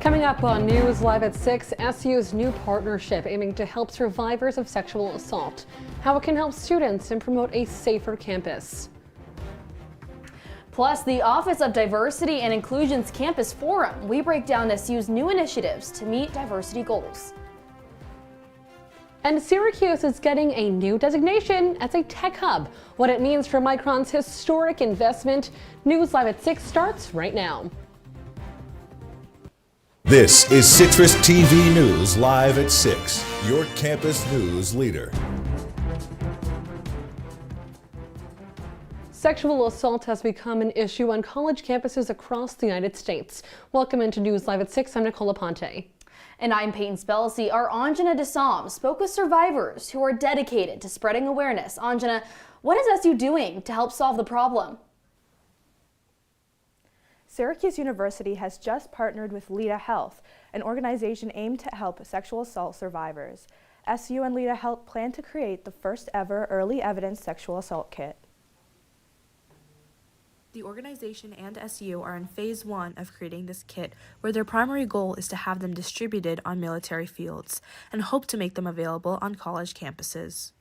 Coming up on News Live at 6, SU's new partnership aiming to help survivors of sexual assault, how it can help students and promote a safer campus. Plus, the Office of Diversity and Inclusion's Campus Forum. We break down SU's new initiatives to meet diversity goals. And Syracuse is getting a new designation as a tech hub. What it means for Micron's historic investment. News Live at 6 starts right now. This is CitrusTV News Live at 6, your campus news leader. Sexual assault has become an issue on college campuses across the United States. Welcome into News Live at 6. I'm Nicole Aponte. And I'm Peyton Spellacy. Our Anjana Desam spoke with survivors who are dedicated to spreading awareness. Anjana, what is SU doing to help solve the problem? Syracuse University has just partnered with Leda Health, an organization aimed to help sexual assault survivors. SU and Leda Health plan to create the first ever early evidence sexual assault kit. The organization and SU are in phase 1 of creating this kit, where their primary goal is to have them distributed on military fields and hope to make them available on college campuses.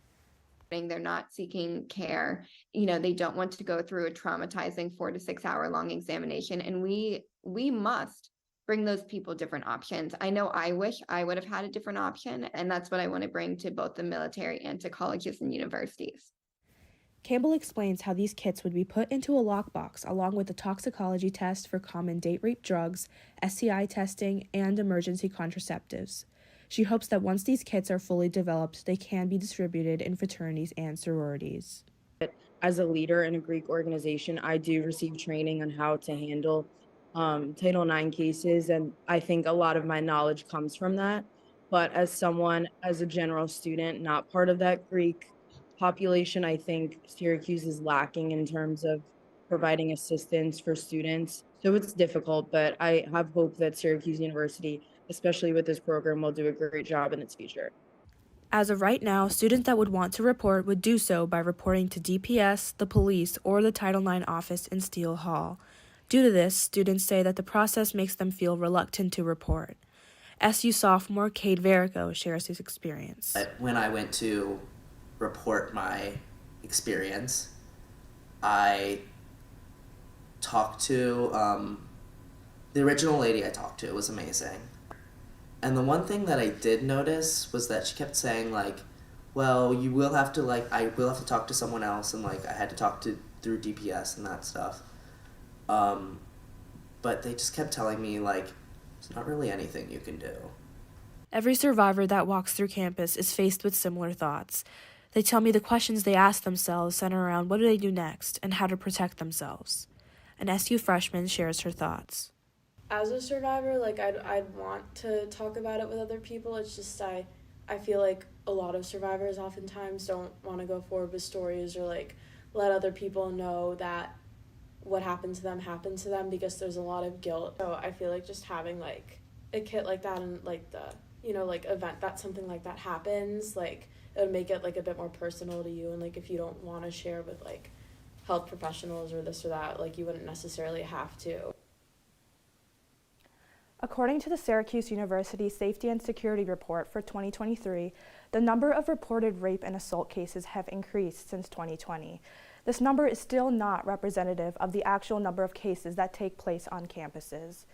They're not seeking care. They don't want to go through a traumatizing 4 to 6 hour long examination. And we must bring those people different options. I know I wish I would have had a different option, and that's what I want to bring to both the military and to colleges and universities. Campbell explains how these kits would be put into a lockbox along with a toxicology test for common date rape drugs, STI testing, and emergency contraceptives. She hopes that once these kits are fully developed, they can be distributed in fraternities and sororities. As a leader in a Greek organization, I do receive training on how to handle Title IX cases, and I think a lot of my knowledge comes from that. But as a general student, not part of that Greek population, I think Syracuse is lacking in terms of providing assistance for students. So it's difficult, but I have hope that Syracuse University, especially with this program, will do a great job in its future. As of right now, students that would want to report would do so by reporting to DPS, the police, or the Title IX office in Steele Hall. Due to this, students say that the process makes them feel reluctant to report. SU sophomore Cade Verico shares his experience. When I went to report my experience, I talked to the original lady I talked to. It was amazing. And the one thing that I did notice was that she kept saying, well, you will have to, I will have to talk to someone else, and, I had to talk through DPS and that stuff. But they just kept telling me, it's not really anything you can do. Every survivor that walks through campus is faced with similar thoughts. They tell me the questions they ask themselves center around what do they do next and how to protect themselves. An SU freshman shares her thoughts. As a survivor, I'd want to talk about it with other people. It's just I feel like a lot of survivors oftentimes don't want to go forward with stories or let other people know that what happened to them because there's a lot of guilt. So I feel like just having a kit like that and the event that something like that happens, it would make it a bit more personal to you, and if you don't want to share with health professionals or this or that, you wouldn't necessarily have to. According to the Syracuse University Safety and Security Report for 2023, the number of reported rape and assault cases have increased since 2020. This number is still not representative of the actual number of cases that take place on campuses.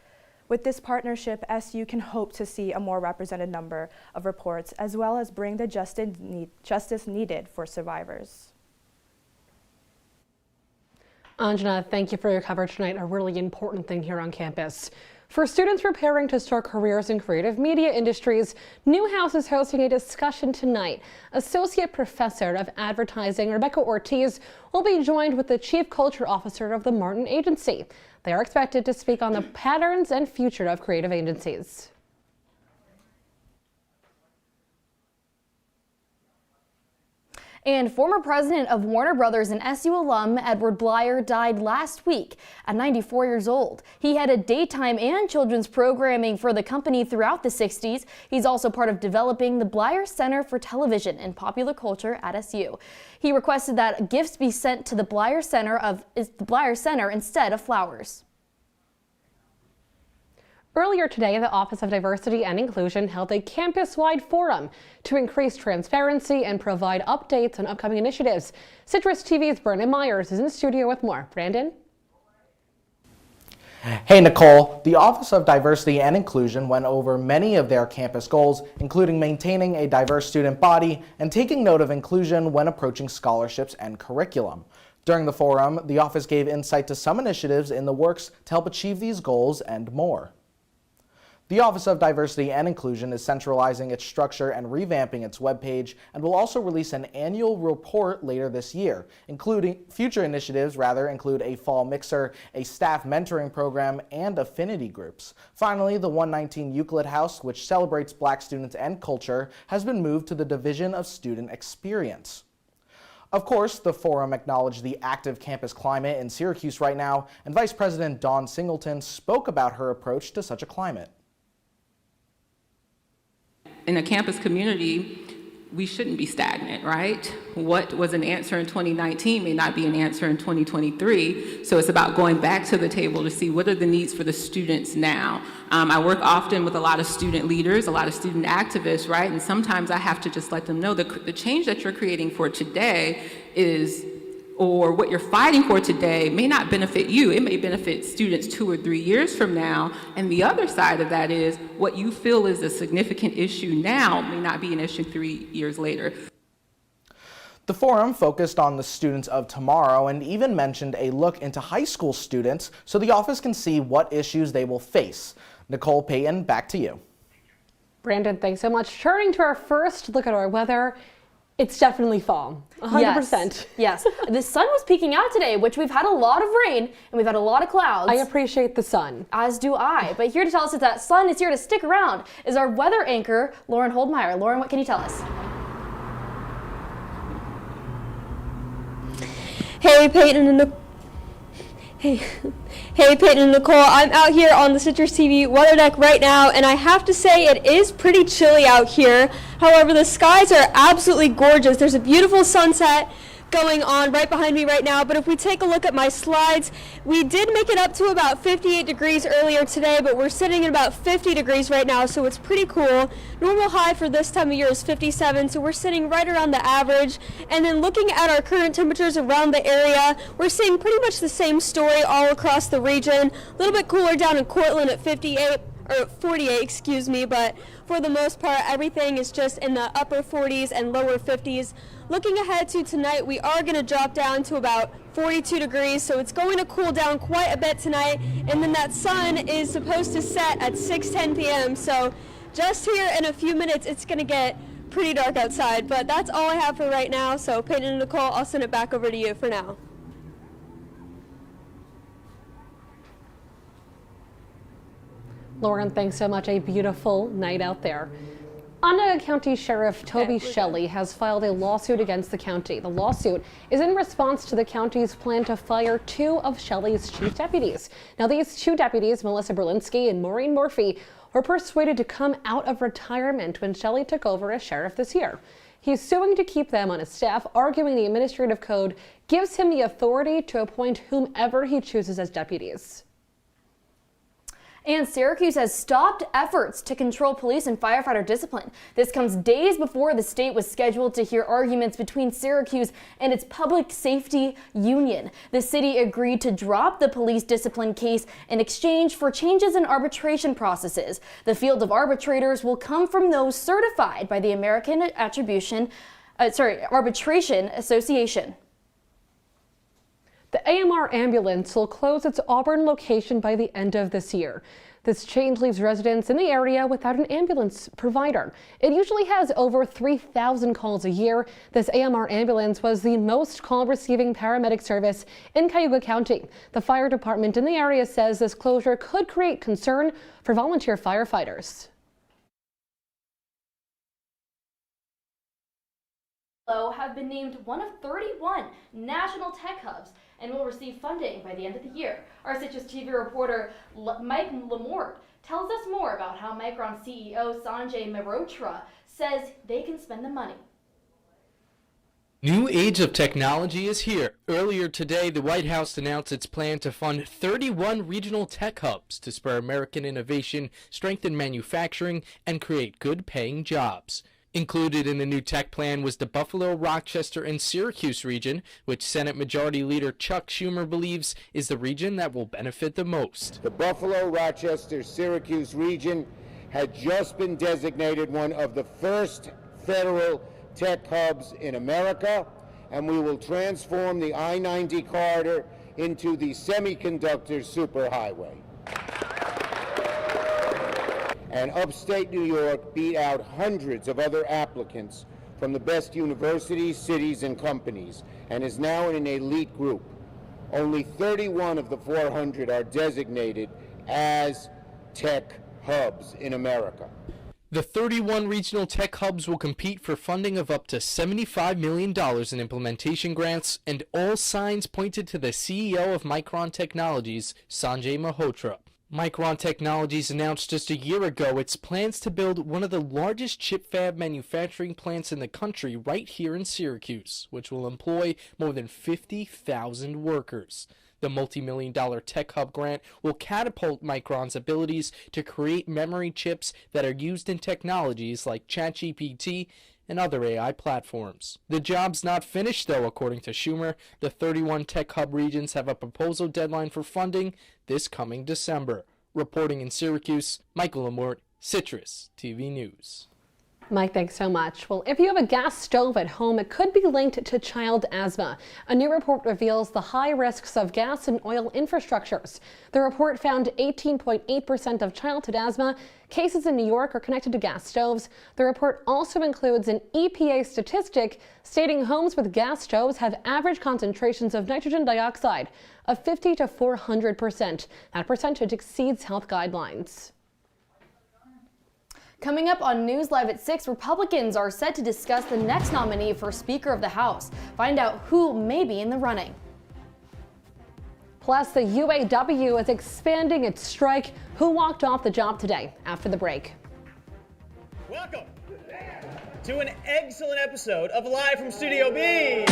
With this partnership, SU can hope to see a more represented number of reports, as well as bring the justice needed for survivors. Anjana, thank you for your coverage tonight, a really important thing here on campus. For students preparing to start careers in creative media industries, Newhouse is hosting a discussion tonight. Associate Professor of Advertising Rebecca Ortiz will be joined with the Chief Culture Officer of the Martin Agency. They are expected to speak on the patterns and future of creative agencies. And former president of Warner Brothers and SU alum Edward Blyer died last week at 94 years old. He headed daytime and children's programming for the company throughout the 60s. He's also part of developing the Blyer Center for Television and Popular Culture at SU. He requested that gifts be sent to the Blyer Center instead of flowers. Earlier today, the Office of Diversity and Inclusion held a campus-wide forum to increase transparency and provide updates on upcoming initiatives. Citrus TV's Brandon Myers is in the studio with more. Brandon? Hey Nicole, the Office of Diversity and Inclusion went over many of their campus goals, including maintaining a diverse student body and taking note of inclusion when approaching scholarships and curriculum. During the forum, the office gave insight to some initiatives in the works to help achieve these goals and more. The Office of Diversity and Inclusion is centralizing its structure and revamping its webpage, and will also release an annual report later this year, including future initiatives include a fall mixer, a staff mentoring program, and affinity groups. Finally, the 119 Euclid House, which celebrates Black students and culture, has been moved to the Division of Student Experience. Of course, the forum acknowledged the active campus climate in Syracuse right now, and Vice President Dawn Singleton spoke about her approach to such a climate. In a campus community, we shouldn't be stagnant, right? What was an answer in 2019 may not be an answer in 2023. So it's about going back to the table to see what are the needs for the students now. I work often with a lot of student leaders, a lot of student activists, right? And sometimes I have to just let them know the change that you're creating for today or what you're fighting for today may not benefit you. It may benefit students 2 or 3 years from now. And the other side of that is what you feel is a significant issue now may not be an issue 3 years later. The forum focused on the students of tomorrow and even mentioned a look into high school students so the office can see what issues they will face. Nicole, Peyton, back to you. Brandon, thanks so much. Turning to our first look at our weather, it's definitely fall, 100%. Yes. The sun was peeking out today, which we've had a lot of rain and we've had a lot of clouds. I appreciate the sun. As do I. But here to tell us if that sun is here to stick around is our weather anchor, Lauren Holdmeyer. Lauren, what can you tell us? Hey, Peyton and Nicole. Hey, Peyton and Nicole. I'm out here on the Citrus TV weather deck right now, and I have to say it is pretty chilly out here. However, the skies are absolutely gorgeous. There's a beautiful sunset going on right behind me right now, but if we take a look at my slides, we did make it up to about 58 degrees earlier today, but we're sitting at about 50 degrees right now, so it's pretty cool. Normal high for this time of year is 57, so we're sitting right around the average. And then looking at our current temperatures around the area, we're seeing pretty much the same story all across the region. A little bit cooler down in Cortland at 48, excuse me, but for the most part, everything is just in the upper 40s and lower 50s. Looking ahead to tonight, we are going to drop down to about 42 degrees, so it's going to cool down quite a bit tonight, and then that sun is supposed to set at 6:10 p.m., so just here in a few minutes, it's going to get pretty dark outside, but that's all I have for right now, so Peyton and Nicole, I'll send it back over to you for now. Lauren, thanks so much. A beautiful night out there. Onondaga County Sheriff Toby Shelley has filed a lawsuit against the county. The lawsuit is in response to the county's plan to fire 2 of Shelley's chief deputies. Now, these 2 deputies, Melissa Berlinski and Maureen Murphy, were persuaded to come out of retirement when Shelley took over as sheriff this year. He's suing to keep them on his staff, arguing the administrative code gives him the authority to appoint whomever he chooses as deputies. And Syracuse has stopped efforts to control police and firefighter discipline. This comes days before the state was scheduled to hear arguments between Syracuse and its public safety union. The city agreed to drop the police discipline case in exchange for changes in arbitration processes. The field of arbitrators will come from those certified by the American Arbitration Association. The AMR ambulance will close its Auburn location by the end of this year. This change leaves residents in the area without an ambulance provider. It usually has over 3,000 calls a year. This AMR ambulance was the most call receiving paramedic service in Cayuga County. The fire department in the area says this closure could create concern for volunteer firefighters. Have been named one of 31 national tech hubs and will receive funding by the end of the year. Our Citrus TV reporter Mike Lamort tells us more about how Micron CEO Sanjay Mehrotra says they can spend the money. New age of technology is here. Earlier today, the White House announced its plan to fund 31 regional tech hubs to spur American innovation, strengthen manufacturing, and create good-paying jobs. Included in the new tech plan was the Buffalo, Rochester, and Syracuse region, which Senate Majority Leader Chuck Schumer believes is the region that will benefit the most. The Buffalo, Rochester, Syracuse region had just been designated one of the first federal tech hubs in America, and we will transform the I-90 corridor into the semiconductor superhighway. And upstate New York beat out hundreds of other applicants from the best universities, cities, and companies, and is now in an elite group. Only 31 of the 400 are designated as tech hubs in America. The 31 regional tech hubs will compete for funding of up to $75 million in implementation grants, and all signs pointed to the CEO of Micron Technologies, Sanjay Malhotra. Micron Technologies announced just a year ago its plans to build one of the largest chip fab manufacturing plants in the country right here in Syracuse, which will employ more than 50,000 workers. The multi-million-dollar tech hub grant will catapult Micron's abilities to create memory chips that are used in technologies like ChatGPT and other AI platforms. The job's not finished, though, according to Schumer. The 31 tech hub regions have a proposal deadline for funding this coming December. Reporting in Syracuse, Michael Amort, Citrus TV News. Mike, thanks so much. Well, if you have a gas stove at home, it could be linked to child asthma. A new report reveals the high risks of gas and oil infrastructures. The report found 18.8% of childhood asthma cases in New York are connected to gas stoves. The report also includes an EPA statistic stating homes with gas stoves have average concentrations of nitrogen dioxide of 50 to 400%. That percentage exceeds health guidelines. Coming up on News Live at 6, Republicans are set to discuss the next nominee for Speaker of the House. Find out who may be in the running. Plus, the UAW is expanding its strike. Who walked off the job today? After the break. Welcome to an excellent episode of Live from Studio B.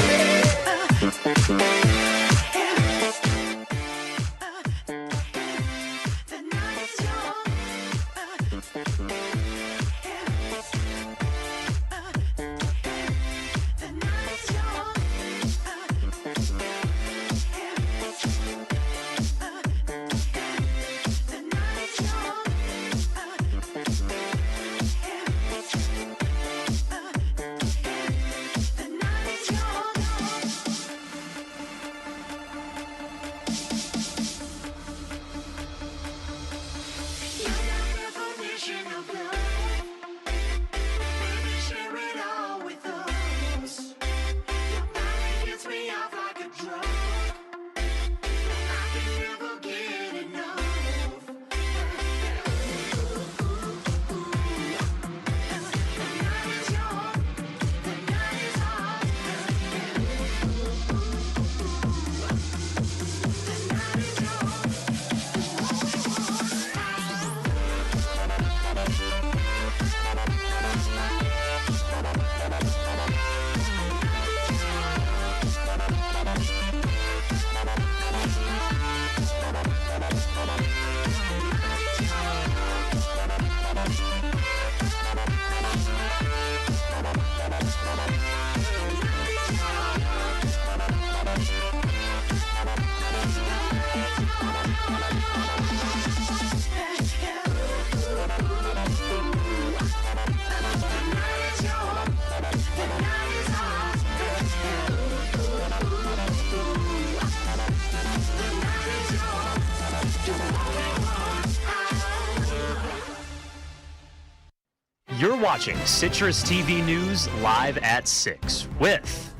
You're watching Citrus TV News Live at 6 with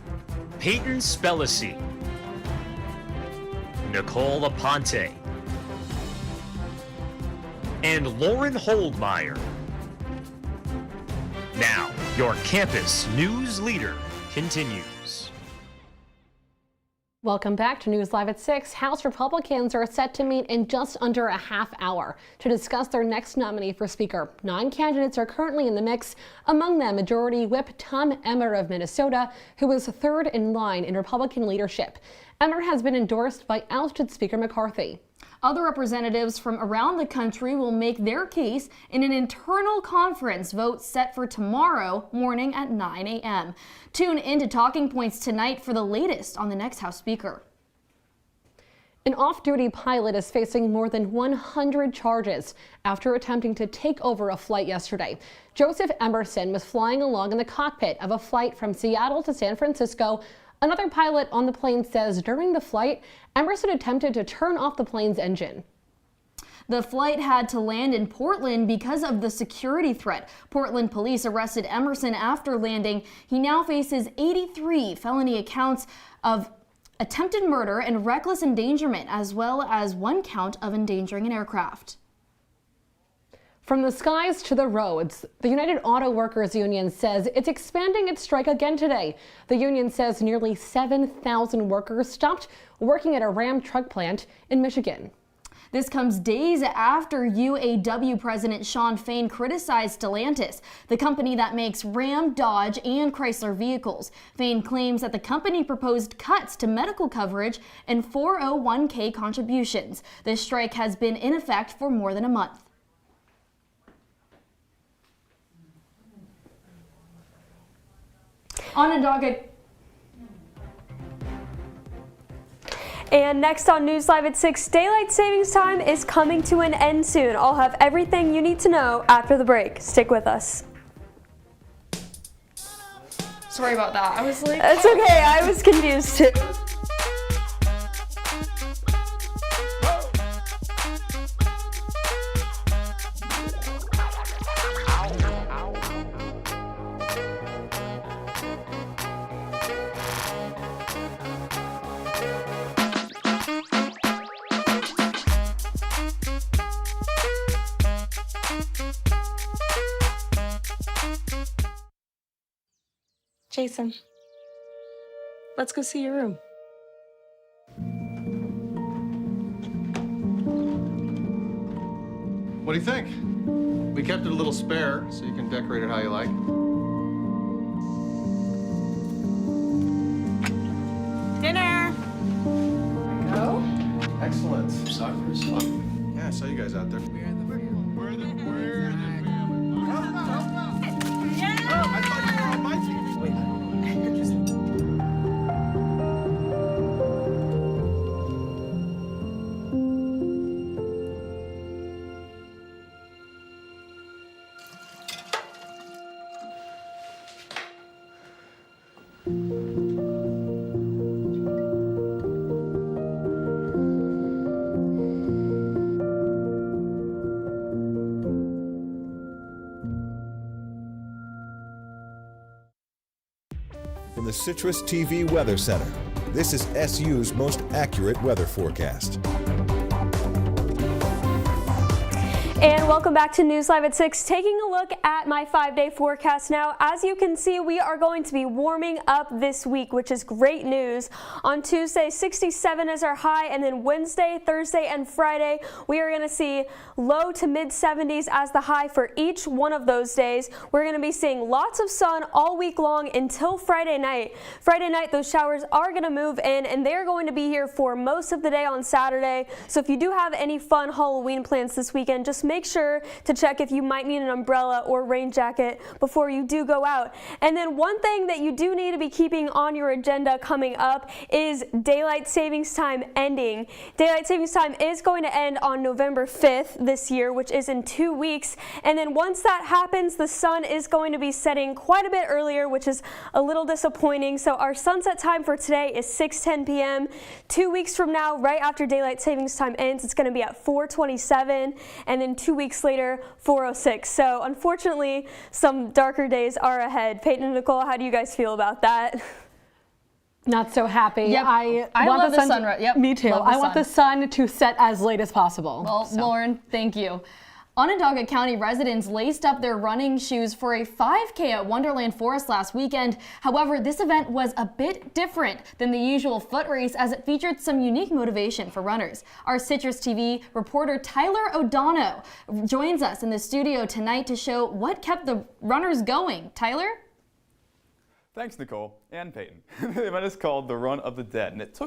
Peyton Spellacy, Nicole Aponte, and Lauren Holdmeyer. Now, your campus news leader continues. Welcome back to News Live at 6. House Republicans are set to meet in just under a half hour to discuss their next nominee for Speaker. 9 candidates are currently in the mix, among them Majority Whip Tom Emmer of Minnesota, who is third in line in Republican leadership. Emmer has been endorsed by ousted Speaker McCarthy. Other representatives from around the country will make their case in an internal conference vote set for tomorrow morning at 9 a.m. Tune in to Talking Points tonight for the latest on the next House Speaker. An off-duty pilot is facing more than 100 charges after attempting to take over a flight yesterday. Joseph Emerson was flying along in the cockpit of a flight from Seattle to San Francisco. Another pilot on the plane says during the flight, Emerson attempted to turn off the plane's engine. The flight had to land in Portland because of the security threat. Portland police arrested Emerson after landing. He now faces 83 felony accounts of attempted murder and reckless endangerment, as well as 1 count of endangering an aircraft. From the skies to the roads, the United Auto Workers Union says it's expanding its strike again today. The union says nearly 7,000 workers stopped working at a Ram truck plant in Michigan. This comes days after UAW President Shawn Fain criticized Stellantis, the company that makes Ram, Dodge, and Chrysler vehicles. Fain claims that the company proposed cuts to medical coverage and 401k contributions. This strike has been in effect for more than a month. On a docket. And next on News Live at 6, daylight savings time is coming to an end soon. I'll have everything you need to know after the break. Stick with us. Sorry about that. I was like... It's okay. I was confused too. Jason, let's go see your room. What do you think? We kept it a little spare, so you can decorate it how you like. Dinner! Go. Excellent. Soccer is fun. Yeah, I saw you guys out there. We're the family. Yeah! Oh, I thought you were on my team. From the CitrusTV Weather Center, this is SU's most accurate weather forecast. And welcome back to News Live at 6. Taking a look at my 5-day forecast now. As you can see, we are going to be warming up this week, which is great news. On Tuesday, 67 is our high, and then Wednesday, Thursday, and Friday, we are going to see low to mid 70s as the high for each one of those days. We're going to be seeing lots of sun all week long until Friday night. Friday night, those showers are going to move in, and they're going to be here for most of the day on Saturday. So if you do have any fun Halloween plans this weekend, just make sure to check if you might need an umbrella or rain jacket before you do go out. And then one thing that you do need to be keeping on your agenda coming up is daylight savings time ending. Daylight savings time is going to end on November 5th this year, which is in 2 weeks. And then once that happens, the sun is going to be setting quite a bit earlier, which is a little disappointing. So our sunset time for today is 6:10 p.m. 2 weeks from now, right after daylight savings time ends, it's going to be at 4:27, and then 2 weeks later, 4:06. So unfortunately, some darker days are ahead. Peyton and Nicole, how do you guys feel about that? Not so happy. Yep. I love want the sunrise. Yep. Me too. Love the I want the sun to set as late as possible. Well, so. Lauren, thank you. Onondaga County residents laced up their running shoes for a 5K at Wonderland Forest last weekend. However, this event was a bit different than the usual foot race as it featured some unique motivation for runners. Our Citrus TV reporter Tyler O'Donnell joins us in the studio tonight to show what kept the runners going. Tyler? Thanks, Nicole and Peyton. The event is called the Run of the Dead, and it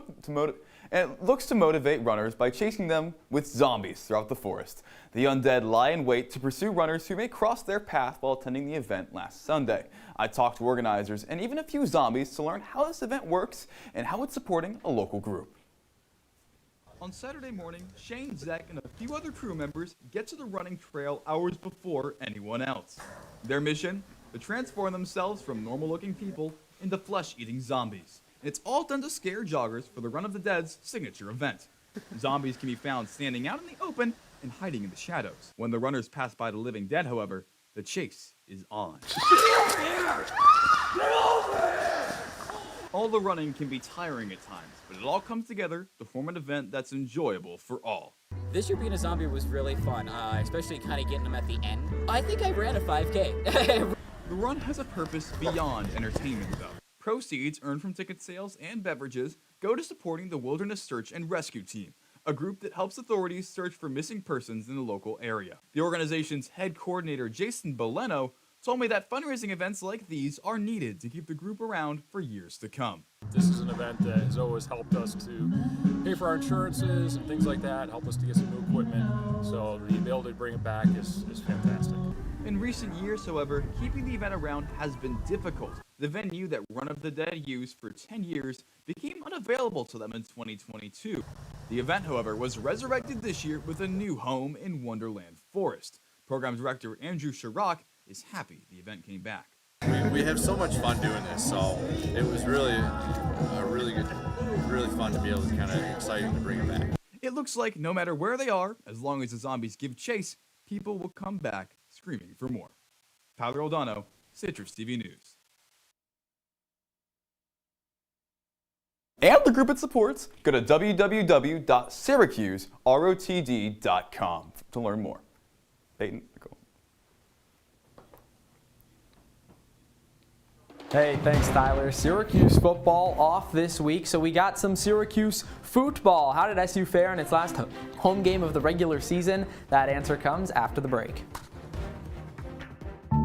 looks to motivate runners by chasing them with zombies throughout the forest. The undead lie in wait to pursue runners who may cross their path while attending the event last Sunday. I talked to organizers and even a few zombies to learn how this event works and how it's supporting a local group. On Saturday morning, Shane, Zach, and a few other crew members get to the running trail hours before anyone else. Their mission? To transform themselves from normal-looking people into flesh-eating zombies. And it's all done to scare joggers for the Run of the Dead's signature event. Zombies can be found standing out in the open and hiding in the shadows. When the runners pass by the living dead, however, the chase is on. All the running can be tiring at times, but it all comes together to form an event that's enjoyable for all. This year being a zombie was really fun, especially kind of getting them at the end. I think I ran a 5K. The run has a purpose beyond entertainment, though. Proceeds earned from ticket sales and beverages go to supporting the Wilderness Search and Rescue Team, a group that helps authorities search for missing persons in the local area. The organization's head coordinator, Jason Boleno, told me that fundraising events like these are needed to keep the group around for years to come. This is an event that has always helped us to pay for our insurances and things like that, help us to get some new equipment, so the ability to bring it back is fantastic. In recent years, however, keeping the event around has been difficult. The venue that Run of the Dead used for 10 years became unavailable to them in 2022. The event, however, was resurrected this year with a new home in Wonderland Forest. Program Director Andrew Chirac is happy the event came back. We have so much fun doing this, so it was really fun to be able to kind of exciting to bring it back. It looks like no matter where they are, as long as the zombies give chase, people will come back screaming for more. Tyler O'Donnell, Citrus TV News. And the group it supports, go to www.syracuserotd.com to learn more. Peyton, Nicole. Hey, thanks, Tyler. Syracuse football off this week, so we got some Syracuse football. How did SU fare in its last home game of the regular season? That answer comes after the break.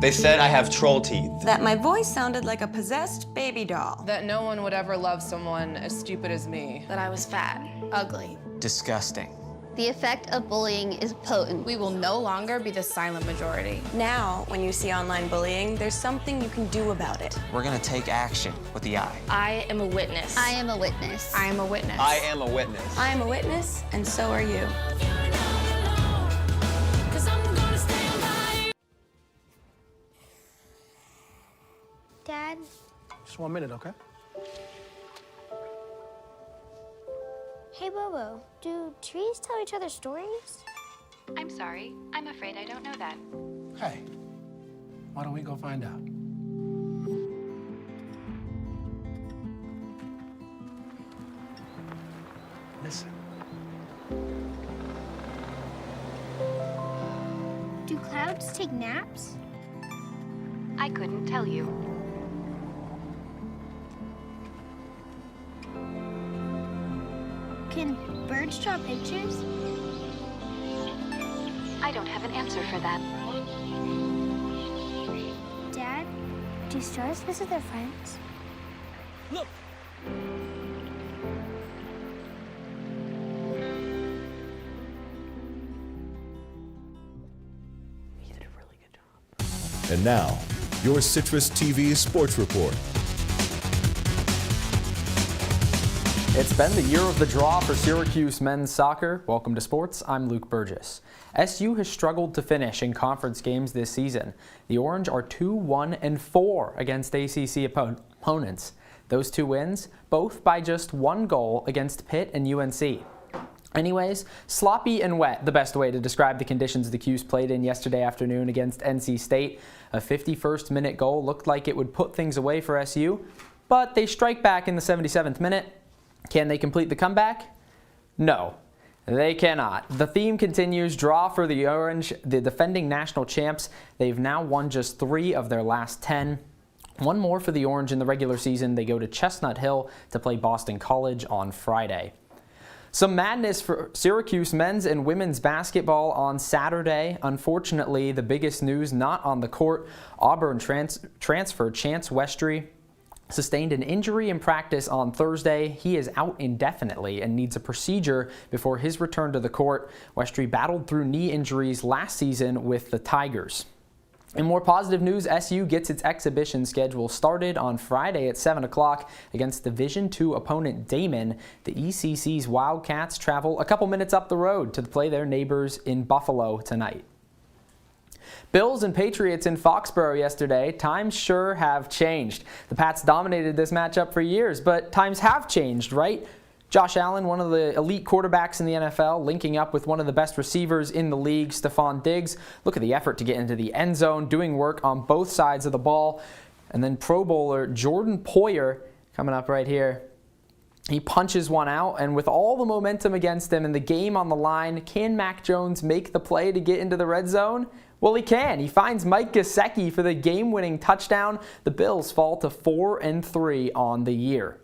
They said I have troll teeth. That my voice sounded like a possessed baby doll. That no one would ever love someone as stupid as me. That I was fat, ugly. Disgusting. The effect of bullying is potent. We will no longer be the silent majority. Now, when you see online bullying, there's something you can do about it. We're gonna take action with the I. I am a witness. I am a witness. I am a witness. I am a witness. I am a witness, and so are you. Dad? Just 1 minute, okay? Hey, Bobo, do trees tell each other stories? I'm sorry. I'm afraid I don't know that. Hey, why don't we go find out? Listen. Do clouds take naps? I couldn't tell you. Can birds draw pictures? I don't have an answer for that. Dad, do stars visit their friends? Look! And now, your Citrus TV Sports Report. It's been the year of the draw for Syracuse men's soccer. Welcome to sports. I'm Luke Burgess. SU has struggled to finish in conference games this season. The Orange are 2-1-4 against ACC opponents. Those two wins, both by just one goal against Pitt and UNC. Anyways, sloppy and wet, the best way to describe the conditions the Cuse played in yesterday afternoon against NC State. A 51st minute goal looked like it would put things away for SU, but they strike back in the 77th minute. Can they complete the comeback? No. They cannot. The theme continues. Draw for the Orange, the defending national champs. They've now won just 3 of their last 10. One more for the Orange in the regular season. They go to Chestnut Hill to play Boston College on Friday. Some madness for Syracuse men's and women's basketball on Saturday. Unfortunately, the biggest news not on the court. Auburn transfer Chance Westry sustained an injury in practice on Thursday. He is out indefinitely and needs a procedure before his return to the court. Westry battled through knee injuries last season with the Tigers. In more positive news, SU gets its exhibition schedule started on Friday at 7 o'clock against Division II opponent Damon. The ECC's Wildcats travel a couple minutes up the road to play their neighbors in Buffalo tonight. Bills and Patriots in Foxborough yesterday. Times sure have changed. The Pats dominated this matchup for years, but times have changed, right? Josh Allen, one of the elite quarterbacks in the NFL, linking up with one of the best receivers in the league, Stephon Diggs. Look at the effort to get into the end zone, doing work on both sides of the ball. And then Pro Bowler Jordan Poyer coming up right here. He punches one out, and with all the momentum against him and the game on the line, can Mac Jones make the play to get into the red zone? Well, he can. He finds Mike Gesicki for the game-winning touchdown. The Bills fall to 4-3 on the year.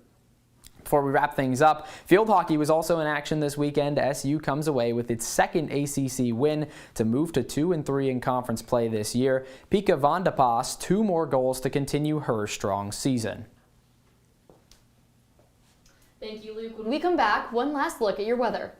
Before we wrap things up, field hockey was also in action this weekend. SU comes away with its second ACC win to move to 2-3 in conference play this year. Pika Vandepas, 2 more goals to continue her strong season. Thank you, Luke. When we come back, one last look at your weather.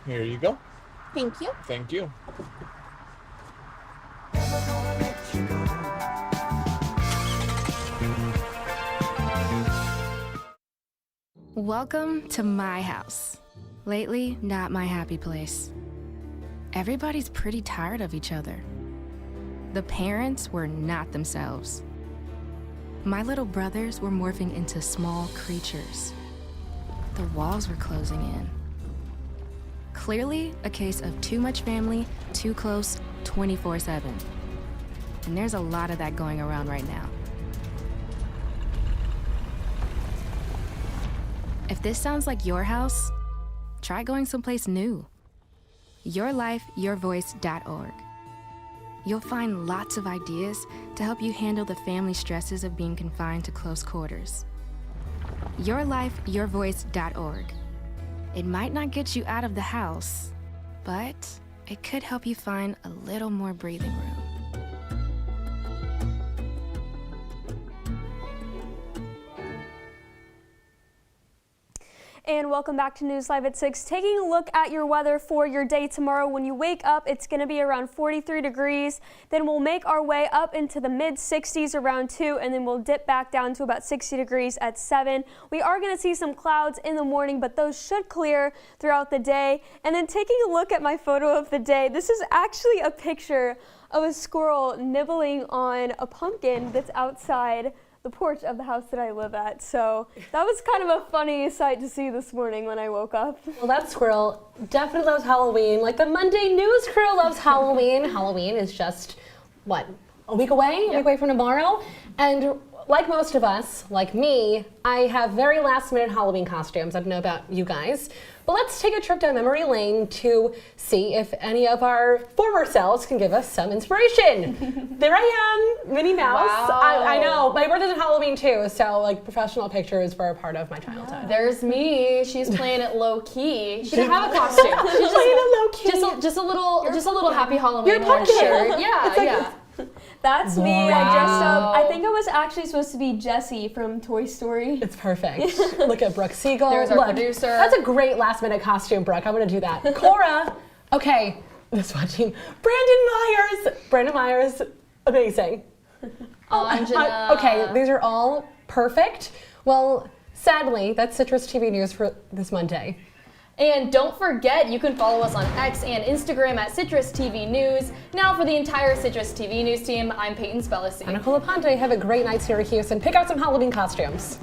Here you go. Thank you. Thank you. Welcome to my house. Lately, not my happy place. Everybody's pretty tired of each other. The parents were not themselves. My little brothers were morphing into small creatures. The walls were closing in. Clearly, a case of too much family, too close, 24/7. And there's a lot of that going around right now. If this sounds like your house, try going someplace new. YourLifeYourVoice.org. You'll find lots of ideas to help you handle the family stresses of being confined to close quarters. YourLifeYourVoice.org. It might not get you out of the house, but it could help you find a little more breathing room. And welcome back to News Live at 6. Taking a look at your weather for your day tomorrow. When you wake up, it's going to be around 43 degrees. Then we'll make our way up into the mid-60s around 2, and then we'll dip back down to about 60 degrees at 7. We are going to see some clouds in the morning, but those should clear throughout the day. And then taking a look at my photo of the day, this is actually a picture of a squirrel nibbling on a pumpkin that's outside the porch of the house that I live at. So that was kind of a funny sight to see this morning when I woke up. Well, that squirrel definitely loves Halloween. Like the Monday News crew loves Halloween. Halloween is just, what, a week away? A week away from tomorrow? And like most of us, like me, I have very last minute Halloween costumes. I don't know about you guys. But let's take a trip down memory lane to see if any of our former selves can give us some inspiration. There I am, Minnie Mouse. Wow. I know, my birthday's on Halloween too, so like professional pictures were a part of my childhood. There's me. She's playing it low key. She didn't have a costume. She's playing it low key. Just a little happy Halloween. You're a pumpkin. Shirt. Yeah, It's like yeah. That's me. I dressed up. I think I was actually supposed to be Jessie from Toy Story. It's perfect. Look at Brooke Siegel. There's our Look, producer. That's a great last minute costume, Brooke. I'm going to do that. Cora. Okay. This watching. Brandon Myers. Amazing. Anjana. Okay, these are all perfect. Well, sadly, that's Citrus TV news for this Monday. And don't forget, you can follow us on X and Instagram at CitrusTV News. Now for the entire Citrus TV News team, I'm Peyton Spellacy. I'm Nicole Aponte. Have a great night, Syracuse, and pick out some Halloween costumes.